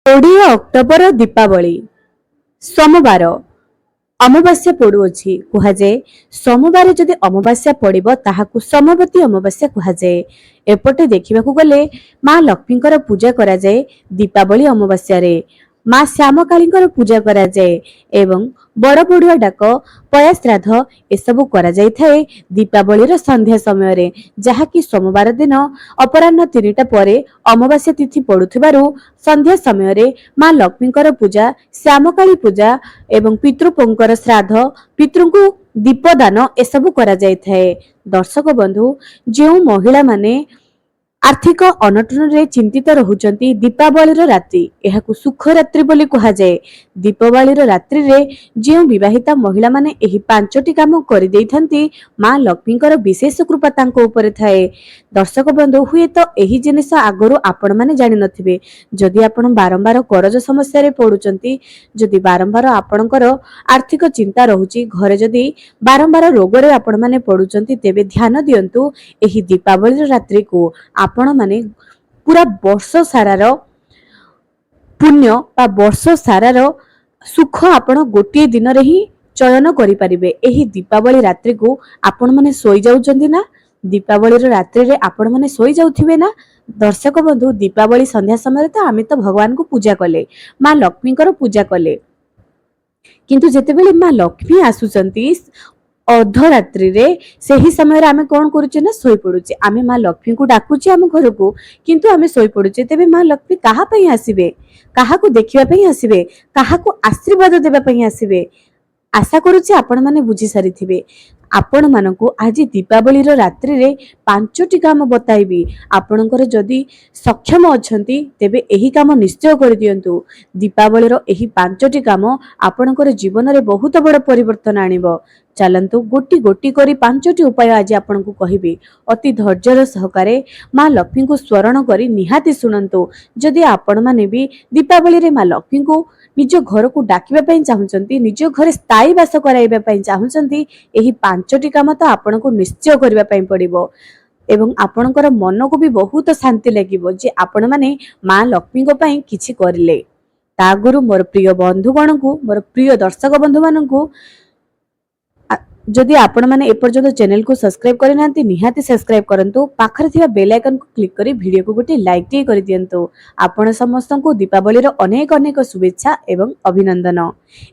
କୋଡ଼ିଏ ଅକ୍ଟୋବର ଦୀପାବଳି सोमवार अमावास्या पड़ुअछि कुहाଯାଏ। सोमवार जदि अमावास्या पड़िबो ताहाकु सोमवती अमावास्या कुहाଯାଏ। एपटे देखिबाकू गले माँ लक्ष्मीकर पूजा करा जाए दीपावली अमावास्या रे। माँ श्यामकालीकर पूजा करा जाए एवं बड़ बड़ुआ डाक पया श्राद्ध एसबू करा जाय थाए दीपावलीर संध्या समय रे, जहाँकि सोमवार दिन अपराह्न 3टा परे अमावास्या तिथि पड़ुथिबारु संध्या समय रे माँ लक्ष्मीकर पूजा, श्यामकाली पूजा एवं पितृपंकर श्राद्ध, पितृଙ୍କୁ दीपदान एसबू करा जाय थाए। दर्शक बंधु, जो महिला माने आर्थिक अनटन रे चिंतित रहुचंती दीपावलीर रात्रि एहाकु सुख रात्रि बोली कहा जाए। दीपावलीर रात्रि रे जो विवाहिता महिला माने एही 5टी काम करि देइथंती माँ लक्ष्मीकर विशेष कृपा तांको ऊपर थाए। दर्शक बंधु, हुए तो एही जिनिस आगरु आपण माने जानि नथिबे। जदि आपण बारंबार करज समस्या रे पडुचंती, जदि बारंबार आपणकर आर्थिक चिंता रहुची, घरे जदि बारंबार रोग रे आपण माने पडुचंती, तेबे ध्यान दियंतु एही दीपावलीर रात्रि को आपण माने पूरा वर्ष सारार पुण्य बा वर्ष सारार सुख आपण गोटे दिन रे ही चयन करि परिबे। एही दीपावली रात्रि को आपण माने सोई जाउचंती ना, दीपावलीर रात्रि रे आपण माने सोई जाउथिबे ना। दर्शक बंधु, दीपावली संध्या समय तो आमे तो भगवान को पूजा कले, माँ लक्ष्मीकर पूजा कले, किंतु जेतेबेले माँ लक्ष्मी आसुचंती अर्धरात्रि रे सेही समय आमे कोन करूचे ना, सोई पडुचे। आमे माँ लक्ष्मी को डाकुचे आम घर को, किंतु आमे सोई पडुचे। तेबे माँ लक्ष्मी काहा पई आसीबे, काहाकू देखिबा पई आसीबे, काहाकू आशीर्वाद देबा पई आसीबे, आशा करूचे आपण माने बुझी सारिथिबे। आपण मानकू आज दीपावलीर रात्रि रे 5टी काम बताइबी। आपणकर जदि सक्षम अछंती तेबे एही काम निश्चय कर दियंतु। दीपावलीर एही 5टी काम आपणकर जीवन रे बहुत बड़ परिवर्तन आनिबो। चलंतु गोटी गोटी करी 5टी उपाय आज आपनकू कहिबी। अति धैर्यर सहकारे माँ लक्ष्मी को स्मरण करी निहाती सुनंतु। जदि आपण माने भी दीपावली रे माँ लक्ष्मी को निज घर को डाकिबा पई चाहुचंती, निज घर स्थायी वास कराइबा पई चाहुचंती, एही 5टी काम तो आपनको निश्चय करबा पई पड़िबो। एवं आपणकर मन को भी बहुत शांति लागिबो जे आपण माने माँ लक्ष्मी को पई किछि करिले। ता गुरु मोर प्रिय बंधुगण को, मोर प्रिय दर्शक बंधु माननकू, जदि आपण माने एपर्यंत चैनल को सब्सक्राइब करि नांती निहाती सब्सक्राइब करंतु। पाखरे थिबा बेल आइकन को क्लिक करी वीडियो को गोटे लाइक टी करि दियंतु। आपण समस्त को दीपावली रो अनेक अनेक शुभेच्छा एवं अभिनंदन।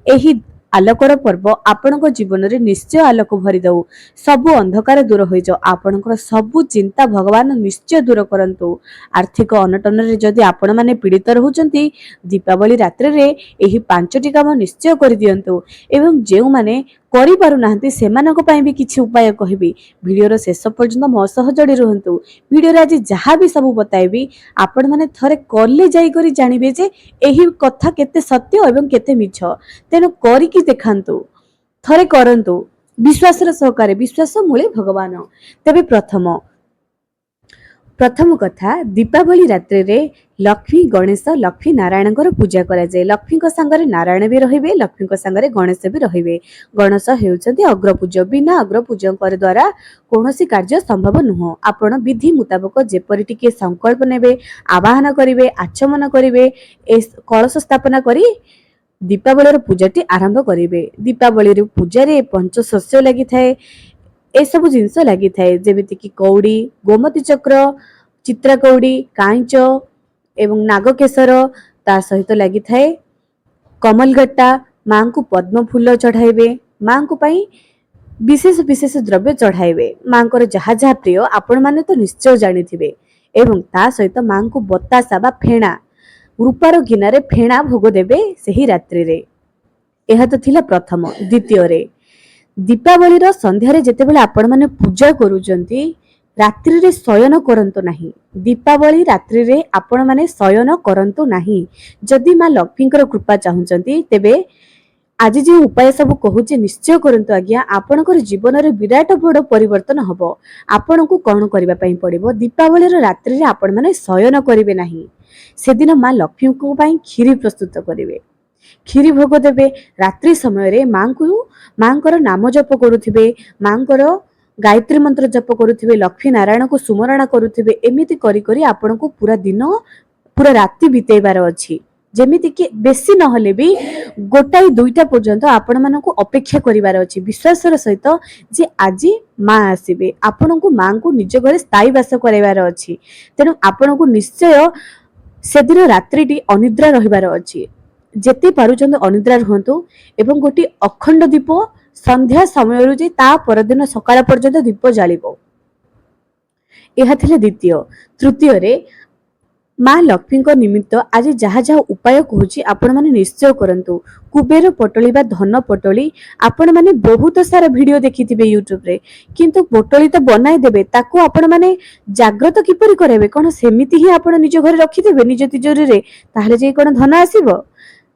एही आलोकर पर्व आपणको जीवन रे निश्चय आलोक भरी दउ, सबु अंधकार दूर होई जाओ, आपणकर सबु चिंता भगवान निश्चय दूर करंतु। आर्थिक अनटन रे जदि आपण माने पीड़ित रहउचंती, दीपावली रात्रि रे एही 5टी काम निश्चय करि दियंतु। एवं जेउ माने करि पारु नाहंती सेमानक पई भी किछि उपाय कहिबी। वीडियो रो शेष पर्यंत मो सह जोड़ी रहंतु। वीडियो रे आज जहां भी सब बताइबी आपण माने थरे करले जाई करी जानिबे जे एही कथा केते सत्य एवं केते मिछ। तेनु करी कि देखांतु, थरे करंतु विश्वास रो सहकारे। विश्वास मूले भगवान। तबे प्रथम कथा, दीपावली रात्रि रे लक्ष्मी गणेश लक्ष्मी नारायण पूजा करा जाए। लक्ष्मी संगे नारायण भी रहिबे, लक्ष्मी संगे गणेश भी रहिबे। गणेश हेउचंती अग्रपूज्य। बिना अग्रपूज्यंकर द्वारा कौनसी कार्य संभव नुह। आपण विधि मुताबक जेपरि टिके संकल्प नेबे, आवाहन करिवे, आचमन करिवे, कलश स्थापना करी दीपावली पूजाटी आरंभ करिवे। दीपावली पूजा रे पंचशस्य लगी थाए, ए सब जिनस लगी थाए, जेमिति कि कौड़ी, गोमती चक्र, चित्रा कौड़ी, कांच एवं नागकेशर, ता सहित लगी थाए कमलगट्टा। मां को पद्म फूल चढ़ाइबे, मां को पई विशेष विशेष द्रव्य चढ़ाइबे। मां को जहा जहा प्रिय आपण माने तो निश्चय जानिथिबे। एवं ता सहित मां को बतासा बा फेणा, रूपार गिनारे फेणा भोग देबे सेही रात्रि रे। एहा तो थिला प्रथम। द्वितीय रे दीपावली रो संध्या रे जेतेबेले आपण माने पूजा करूचंती, रात्रि रे शयन करंतो नाही। दीपावली रात्रि रे आपण माने शयन करंतो नाही। जदि माँ लक्ष्मीकर कृपा चाहुचंती तेबे आज जे उपाय सब कहूचे निश्चय करंतो आज्ञा। आपणकर जीवन रे विराट बड़ परिवर्तन हबो। आपणको कोन करिबा पई पड़िबो, दीपावली रो रात्रि रे आपण माने शयन करिवे नाही। सेदिन माँ लक्ष्मी को पई खीरी प्रस्तुत करिवे, खीरी भोग देबे। रात्रि समय रे मांकर नाम जप करुथिबे, मांकर गायत्री मंत्र जप करुथिबे, लक्ष्मी नारायण को सुमरण करुथिबे। एमिति करी करी आपनको पूरा दिन पूरा राति बितेबार अछि। जेमिति कि बेसी नहले भी गोटाई दुईटा पर्यंत आपण मानकु अपेक्षा करिवार अछि विश्वासर सहित जे आज माँ आसीबे आपण को माँ को निज घरे स्थायी वास कराइबार अछि तेणु आपण को निश्चय सेदिन रात्रिटी अनिद्रा रहिबार अछि जेते पारुचंद अनिद्रा रहंतु एवं गोटी अखंड दीप संध्या समय जे ता परदिन सकाळ पर्यंत दीप जालिबो यह थिले द्वितीय तृतीय रे माँ लक्ष्मी निमित्त आज जहाँ जहाँ उपाय कहूँ आपण मैंने निश्चय करंतु कुबेर पटोली बा धन पटोली आपण मैंने बहुत सारा वीडियो देखी थे यूट्यूब रे किंतु पटोली तो बनाई देबे ताको आपण मैंने जाग्रत किपरि कराइबे कौन सेमिति ही आपण निज घर रखिदेबे निज तिजोरी रे ताहले जे कौन धन आसीबो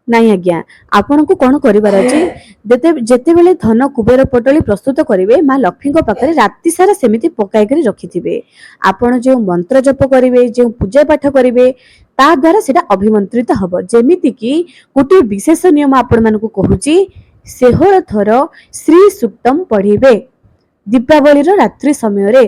नहीं आज्ञा आपण को कौन करिवार अछि जेते बेले धन कुबेर पटोली प्रस्तुत करिवे माँ लक्ष्मी पाखरे राति सारा सेमिति पकाई करी रखिथिबे आपण जो मंत्र जप करिवे जो पूजा पाठ करिवे ता द्वारा सेटा अभिमंत्रित हबो जेमिति कि गोटे विशेष नियम आपण मानकु कहूची 16 थर श्री सूक्तम पढ़िबे दीपावली रात्रि समय रे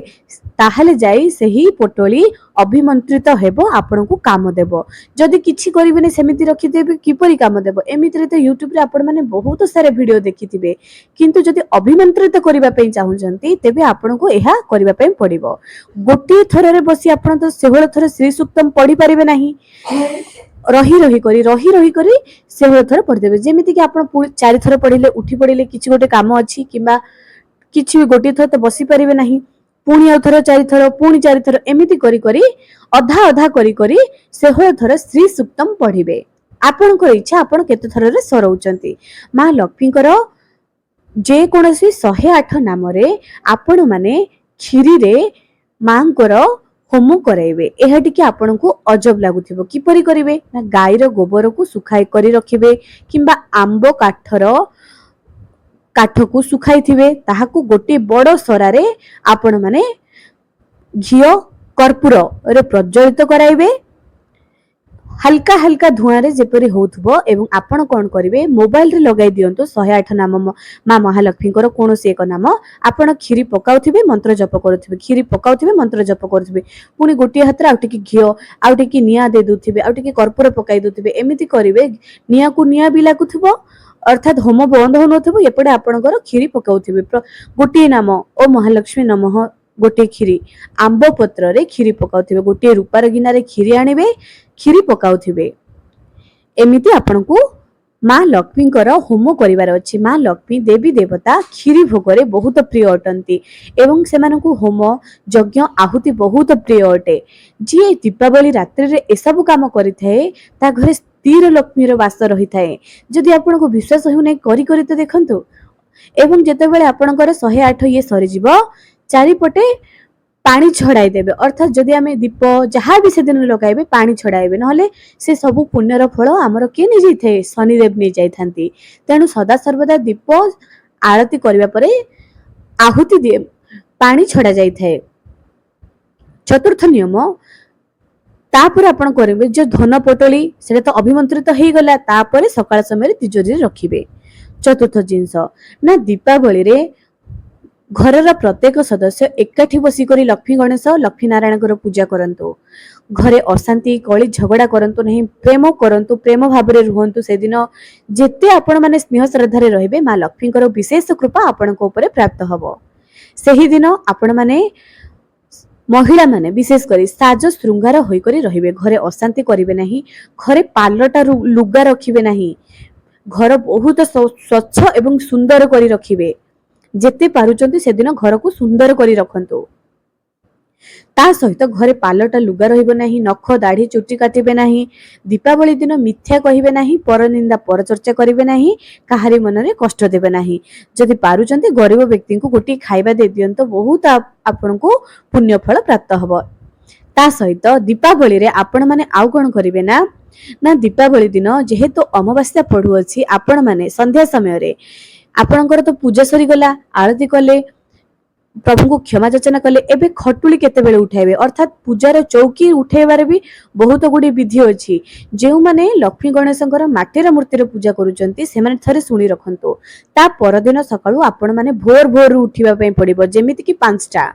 ताहले जाई सही पटोली अभिमंत्रित हेबो आपण को काम देबो जदि किछि करिबेनी सेमिति रखि देबे किपरि काम देबो एमिति तो यूट्यूब रे आपण माने बहुत सारे वीडियो देखिथिबे किंतु जदि अभिमंत्रित करिबा पई चाहुचंती तेबे आपण को एहा करिबा पई पड़िबो गोटे थर रे बसी आपण तो 16 थर श्री सूक्तम पढ़ी परिबे नाही रही रही करी 16 थर पढ़ी देबे जेमिति कि आपण 4 थर पढ़िले उठी पड़िले किछि गोटे काम अछि किबा किछि भी गोटे थर तो बसी परिबे नाही पुणी आउ थर 4 थर पुणी 4 थर एमिति करी करी अधा अधा करी करी 16 थर श्री सूक्तम पढ़िबे आपणकर इच्छा आपण केते थर रे सरौचंती माँ लक्ष्मीकर जे कोनोसी 108 नाम रे आपण माने खीरी रे मांकर होम कराइबे एहा टिके आपण को अजब लागुथिबो किपरि करिवे ना गाईर गोबर को सुखाई करी रखिबे किंबा आंबो काठ को सुखाई थिबे ताहाकू गोटे बड़ सरारे आपण माने घियो कर्पूर रे प्रज्वलित कराइबे हल्का हल्का धुआं रे जेपरि होथबो एवं आपण कोन करिवे मोबाइल रे लगाई दियंतो 108 नाम माँ महालक्ष्मी कोनोसी एक नाम आपण खीरी पकाउथिबे मंत्र जप करूथिबे खीरी पकाउथिबे मंत्र जप करूथिबे पुनी गोटे हाथ रे आउटिकी घियो आउटिकी निया दे दुथिबे आउटिकी कर्पूर पकाई दुथिबे एमिति करिवे निया को निया भी लागुथिबो अर्थात होम बंद हो नथिबो एपटे आपणकर खीरी पकाउथिबे गोटे नाम ओ महालक्ष्मी नमः गोटे खीरी आंब पत्र रे खीरी पकाउथिबे गोटे रूपार गिना रे खीरी आनिबे खीरी पकाउथिबे एमिति आपनको माँ लक्ष्मीकर होम करिवार अछि माँ लक्ष्मी देवी देवता खीरी भोगरे बहुत प्रिय अटंती एवं सेमानकु होम यज्ञ आहुति बहुत प्रिय अटे जी दीपावली रात्रि रे एसबु काम करिथाए ता घरे स्थिर लक्ष्मीर वास रही थाए जदि आपनको विश्वास हो नै करी करी तो देखंतु एवं जेते बेले आपनकर 108 ये सरी जीवो चारिपटे पानी छड़ाई देबे अर्थात जदि आमे दीप जहाँ भी से दिन लगाइबे पानी छड़ाइबे नहले से सबु पुण्यर फल आमर के नि जाइथे शनिदेव नि जाइथांती तेणु सदा सर्वदा दीप आरती करबा परे आहुति दे पानी छड़ा जाइथे चतुर्थ नियम तापर आपण करिवे जो धन पटोली सेटा तो अभिमंत्रित हेई गला तापर सकाळ समय तिजोरी रखिबे चतुर्थ जिंस ना दीपावली रे घरर प्रत्येक सदस्य एकाठी बसी करी लक्ष्मी गणेश लक्ष्मी नारायण पूजा करंतु घरे अशांति कली झगड़ा करंतु नहीं प्रेम करंतु प्रेम भाव रे रुहंतु से दिन जेते आपण माने स्नेह श्रद्धा रे रहिबे माँ लक्ष्मी विशेष कृपा आपण को ऊपर प्राप्त हबो सेही दिन आपण माने महिला माने विशेष करी साज श्रृंगार होई करी रहिबे घरे अशांति करिवे नहीं घरे पालटा लुगा रखिबे नहीं घर बहुत स्वच्छ एवं सुंदर करी रखिबे जेते पारुचंती से दिन घर को सुंदर करी रखंतु ता सहित घरे पालटा लुगा रहिबो नाही नख दाढ़ी चुटी काटिबे नाही दीपावली दिन मिथ्या कहिबे नाही पर निंदा पर चर्चा करिवे नाही काहारी मन रे कष्ट देबे नाही जदि पारुचंती गरीब व्यक्ति को गोटी खाइबा दे दियंतो बहुत आपन को पुण्य फल प्राप्त हबो ता सहित दीपावली रे आपण माने आउ कोन करिवे ना दीपावली दिन जेहेतु अमावास्या पड़ू अछि आपण माने संध्या समय रे आपणकर तो पूजा सरी गला आरती कले प्रभु को क्षमा याचना कले एबे खटुली केते बेले उठाइबे अर्थात पूजार चौकी उठेबार भी बहुत गुडी विधि अछि जेउ माने लक्ष्मी गणेशंकर माटीर मूर्तिर पूजा करूचंती से माने थरे सुनी रखंतो ता परदिन सकाळू आपण माने भोर भोर उठिबा पई पड़िबो जेमिति कि 5टा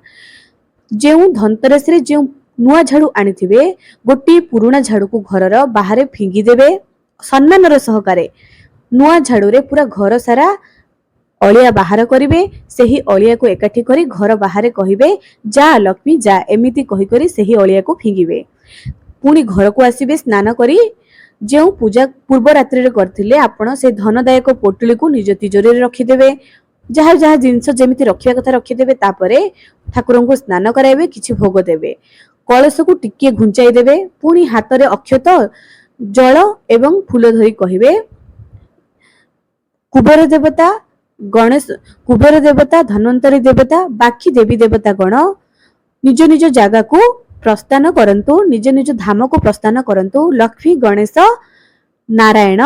जेउ धनतेरस रे जेउ नुआ झाड़ू आनिथिबे गोटी पुराना झाड़ू को घरर बाहरे फिंगी देबे ସମ୍ମାନର ସହକାରେ ନୂଆ ଝାଡୁରେ ପୁରା ଘର ସାରା ଅଳିଆ ବାହାର କରିବେ। ସେହି ଅଳିଆକୁ ଏକାଠି କରି ଘର ବାହାରେ କହିବେ ଯା ଲକ୍ଷ୍ମୀ ଯା, ଏମିତି କହି କରି ସେହି ଅଳିଆକୁ ଫିଙ୍ଗିବେ। ପୁଣି ଘରକୁ ଆସିବେ ସ୍ନାନ କରି ଯେଉଁ ପୂଜା ପୂର୍ବ ରାତ୍ରିରେ କରିଥିଲେ ଆପଣ ସେ ଧନଦାୟକ ପୋଟୁଳିକୁ ନିଜ ତିଜୋରିରେ ରଖିଦେବେ। ଯାହା ଯାହା ଜିନିଷ ଯେମିତି ରଖିବା କଥା ରଖିଦେବେ। ତାପରେ ଠାକୁରଙ୍କୁ ସ୍ନାନ କରାଇବେ, କିଛି ଭୋଗ ଦେବେ, କଳସକୁ ଟିକିଏ ଘୁଞ୍ଚାଇ ଦେବେ। ପୁଣି ହାତରେ ଅକ୍ଷତ, ଜଳ ଏବଂ ଫୁଲ ଧରି କହିବେ କୁବେର ଦେବତା, ଗଣେଶ, କୁବେର ଦେବତା, ଧନ୍ୱନ୍ତରୀ ଦେବତା, ବାକି ଦେବୀ ଦେବତା ଗଣ ନିଜ ନିଜ ଜାଗାକୁ ପ୍ରସ୍ଥାନ କରନ୍ତୁ, ନିଜ ନିଜ ଧାମକୁ ପ୍ରସ୍ଥାନ କରନ୍ତୁ। ଲକ୍ଷ୍ମୀ, ଗଣେଶ, ନାରାୟଣ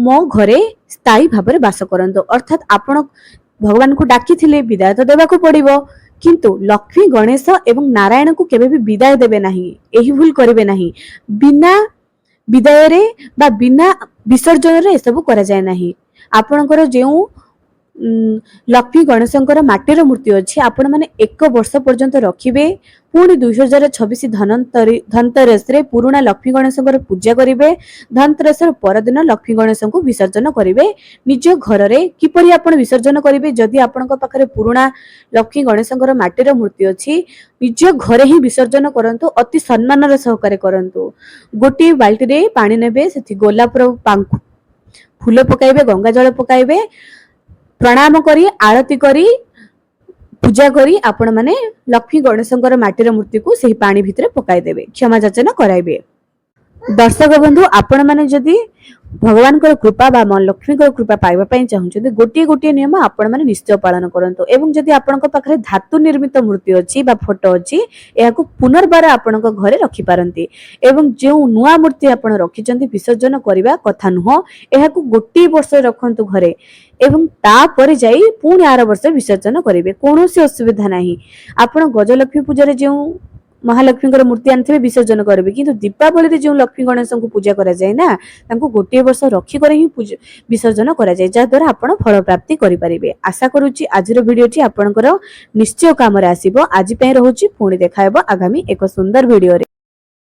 ମୋ ଘରେ ସ୍ଥାୟୀ ଭାବରେ ବାସ କରନ୍ତୁ। ଅର୍ଥାତ୍ ଆପଣ ଭଗବାନଙ୍କୁ ଡାକିଥିଲେ, ବିଦାୟ ତ ଦେବାକୁ ପଡିବ, କିନ୍ତୁ ଲକ୍ଷ୍ମୀ, ଗଣେଶ ଏବଂ ନାରାୟଣଙ୍କୁ କେବେ ବି ବିଦାୟ ଦେବେ ନାହିଁ। ଏହି ଭୁଲ କରିବେ ନାହିଁ। ବିନା ବିଦାୟରେ ବା ବିନା ବିସର୍ଜନରେ ଏସବୁ କରାଯାଏ ନାହିଁ। ଆପଣଙ୍କର ଯେଉଁ ଲକ୍ଷ୍ମୀ ଗଣେଶଙ୍କର ମାଟିର ମୂର୍ତ୍ତି ଅଛି ଆପଣ ମାନେ 1 ବର୍ଷ ପର୍ଯ୍ୟନ୍ତ ରଖିବେ। ପୁଣି 2026 ଧନତେରସରେ ପୁରୁଣା ଲକ୍ଷ୍ମୀ ଗଣେଶଙ୍କର ପୂଜା କରିବେ। ଧନତେରସର ପରଦିନ ଲକ୍ଷ୍ମୀ ଗଣେଶଙ୍କୁ ବିସର୍ଜନ କରିବେ ନିଜ ଘରରେ। କିପରି ଆପଣ ବିସର୍ଜନ କରିବେ? ଯଦି ଆପଣଙ୍କ ପାଖରେ ପୁରୁଣା ଲକ୍ଷ୍ମୀ ଗଣେଶଙ୍କର ମାଟିର ମୂର୍ତ୍ତି ଅଛି, ନିଜ ଘରେ ହିଁ ବିସର୍ଜନ କରନ୍ତୁ। ଅତି ସମ୍ମାନର ସହକାରେ କରନ୍ତୁ। ଗୋଟିଏ ବାଲ୍ଟିରେ ପାଣି ନେବେ, ସେଠି ଗୋଲାପର ଫୁଲ ପକାଇବେ, ଗଙ୍ଗା ଜଳ ପକାଇବେ, ପ୍ରଣାମ କରି ଆଳତି କରି ପୂଜା କରି ଆପଣ ମାନେ ଲକ୍ଷ୍ମୀ ଗଣେଶଙ୍କର ମାଟିର ମୂର୍ତ୍ତିକୁ ସେହି ପାଣି ଭିତରେ ପକାଇଦେବେ, କ୍ଷମା ଯାଚନା କରାଇବେ। ଦର୍ଶକ ବନ୍ଧୁ, ଆପଣ ମାନେ ଯଦି ଭଗବାନଙ୍କର କୃପା ବା ମା ଲକ୍ଷ୍ମୀଙ୍କର କୃପା ପାଇବା ପାଇଁ ଚାହୁଁଛନ୍ତି, ଗୋଟିଏ ଗୋଟିଏ ନିୟମ ଆପଣ ମାନେ ନିଶ୍ଚୟ ପାଳନ କରନ୍ତୁ। ଏବଂ ଯଦି ଆପଣଙ୍କ ପାଖରେ ଧାତୁ ନିର୍ମିତ ମୂର୍ତ୍ତି ଅଛି ବା ଫଟୋ ଅଛି, ଏହାକୁ ପୁନର୍ବାର ଆପଣଙ୍କ ଘରେ ରଖିପାରନ୍ତି। ଏବଂ ଯେଉଁ ନୂଆ ମୂର୍ତ୍ତି ଆପଣ ରଖିଛନ୍ତି ବିସର୍ଜନ କରିବା କଥା ନୁହଁ, ଏହାକୁ ଗୋଟିଏ ବର୍ଷ ରଖନ୍ତୁ ଘରେ ଏବଂ ତାପରେ ଯାଇ ପୁଣି ଆର ବର୍ଷ ବିସର୍ଜନ କରିବେ, କୌଣସି ଅସୁବିଧା ନାହିଁ। ଆପଣ ଗଜଲକ୍ଷ୍ମୀ ପୂଜାରେ ଯେଉଁ ମହାଲକ୍ଷ୍ମୀଙ୍କର ମୂର୍ତ୍ତି ଆଣିଥିବେ ବିସର୍ଜନ କରିବେ, କିନ୍ତୁ ଦୀପାବଳିରେ ଯେଉଁ ଲକ୍ଷ୍ମୀ ଗଣେଶଙ୍କୁ ପୂଜା କରାଯାଏ ନା, ତାଙ୍କୁ ଗୋଟିଏ ବର୍ଷ ରଖିକରି ହିଁ ବିସର୍ଜନ କରାଯାଏ, ଯାହା ଦ୍ୱାରା ଆପଣ ଫଳ ପ୍ରାପ୍ତି କରିପାରିବେ। ଆଶା କରୁଛି ଆଜିର ଭିଡିଓଟି ଆପଣଙ୍କର ନିଶ୍ଚୟ କାମରେ ଆସିବ। ଆଜି ପାଇଁ ରହୁଛି, ପୁଣି ଦେଖା ହେବ ଆଗାମୀ ଏକ ସୁନ୍ଦର ଭିଡିଓରେ।